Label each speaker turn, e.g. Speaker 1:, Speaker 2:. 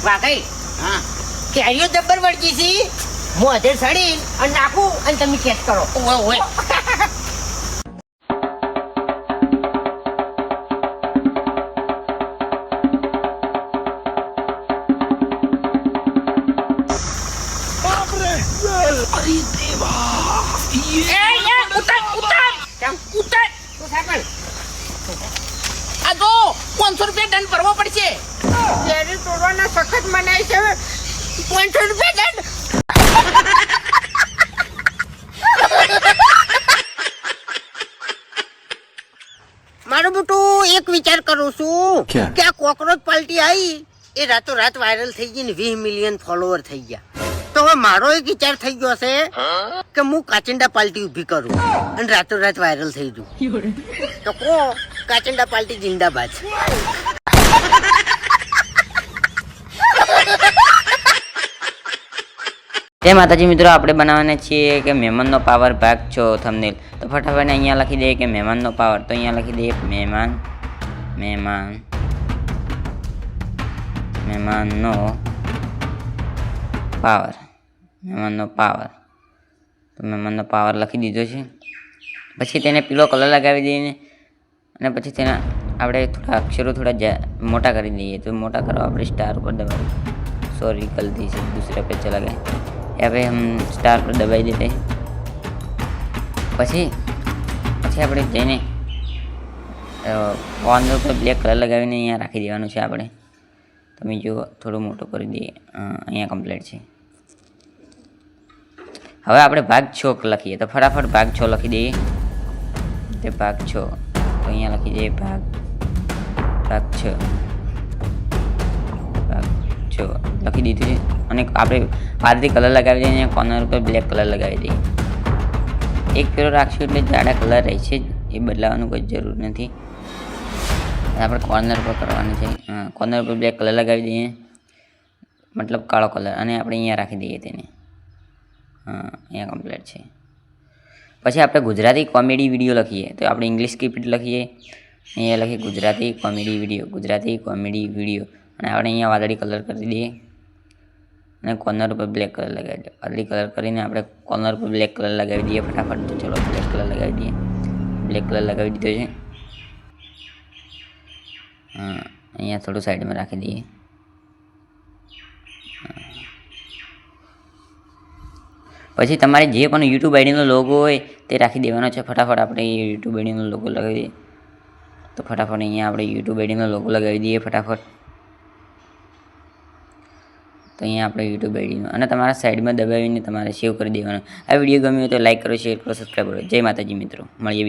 Speaker 1: વાઘઈ
Speaker 2: હા
Speaker 1: કેરીઓ જબ્બર વળગી છે મોઢે સડી અને નાખું અને તમે કેચ કરો.
Speaker 2: ઓય ઓય
Speaker 1: શું સાપણ
Speaker 2: આ જો 500 રૂપિયા દંડ ભરવો પડશે.
Speaker 1: કેરી તોડવાના સખત મનાય છે 500 રૂપિયા દંડ. મારું બેટું એક વિચાર કરું છું કે આ કોકરોચ પાર્ટી આવી એ રાતોરાત વાયરલ થઈ ગઈ ને 20 મિલિયન ફોલોવર થઈ ગયા. તો હવે મારો એક વિચાર થઈ ગયો છે કે હું કાચિંડા પાર્ટી ઊભી કરું અને રાતોરાત વાયરલ થઈ જઉં. તો કો કાચિંડા પાર્ટી જિંદાબાદ.
Speaker 3: જય માતાજી મિત્રો, આપણે બનાવવાના છીએ કે મહેમાનનો પાવર ભાગ છો થંબનેલ. તો ફટાફટ અહીંયા લખી દઈએ કે મહેમાનનો પાવર. તો અહીંયા લખી દઈએ મહેમાનનો પાવર. તો મહેમાનનો પાવર લખી દીધો છે. પછી તેને પીળો કલર લગાવી દઈએ અને પછી તેના આપણે થોડા અક્ષરો થોડા મોટા કરી દઈએ. તો મોટા કરવા આપણે સ્ટાર ઉપર દબાવી, सॉरी गलती से दूसरे पे चला गया. यहाँ पे हम स्टार पर दबाई देते हैं. પછી આપણે જઈને કોર્નર પર બ્લેક કલર લગાવીને અહીંયા રાખી દેવાનું છે આપણે. તમે જો થોડું મોટું કરી દઈએ. અહીંયા કમ્પ્લીટ છે. હવે આપણે ભાગ 6 લખીએ. તો ફટાફટ ભાગ 6 લખી દઈએ. તે ભાગ 6 તો અહીંયા લખી દઈએ ભાગ 6 લખી દીધું છે. અને આપણે પારથી કલર લગાવી દઈએ. કોર્નર ઉપર બ્લેક કલર લગાવી દઈએ. એક ફેરો રાખશું એટલે જાડા કલર રહેશે જ, એ બદલાવાનું કોઈ જરૂર નથી. આપણે કોર્નર પર કરવાનું છે. કોર્નર પર બ્લેક કલર લગાવી દઈએ, મતલબ કાળો કલર, અને આપણે અહીંયા રાખી દઈએ તેને. અહીંયા કમ્પ્લીટ છે. પછી આપણે ગુજરાતી કોમેડી વિડીયો લખીએ. તો આપણે ઇંગ્લિશ સ્ક્રિપ્ટ લખીએ, અહીંયા લખીએ ગુજરાતી કોમેડી વિડીયો, અને આપણે અહીંયા વાદળી કલર કરી દઈએ અને કોર્નર ઉપર બ્લેક કલર લગાવી દઈએ. વાદળી કલર કરીને આપણે કોર્નર ઉપર બ્લેક કલર લગાવી દઈએ ફટાફટ. તો ચલો બ્લેક કલર લગાવી દઈએ. બ્લેક કલર લગાવી દીધો છે. અહીંયા થોડું સાઈડમાં રાખી દઈએ. પછી તમારે જે પણ યુટ્યુબ આઈડીનો લોગો હોય તે રાખી દેવાનો છે. ફટાફટ આપણે યુટ્યુબ આઈડીનો લોગો લગાવી દઈએ. તો ફટાફટ અહીંયા આપણે યુટ્યુબ આઈડીનો લોગો લગાવી દઈએ ફટાફટ. તો અહીંયા આપણે યુટ્યુબ આઈડીનો, અને તમારા સાઈડમાં દબાવીને તમારે સેવ કરી દેવાનો. આ વિડીયો ગમ્યો હોય તો લાઈક કરો, શેર કરો, સબસ્ક્રાઈબ કરો. જય માતાજી મિત્રો, મળીએ.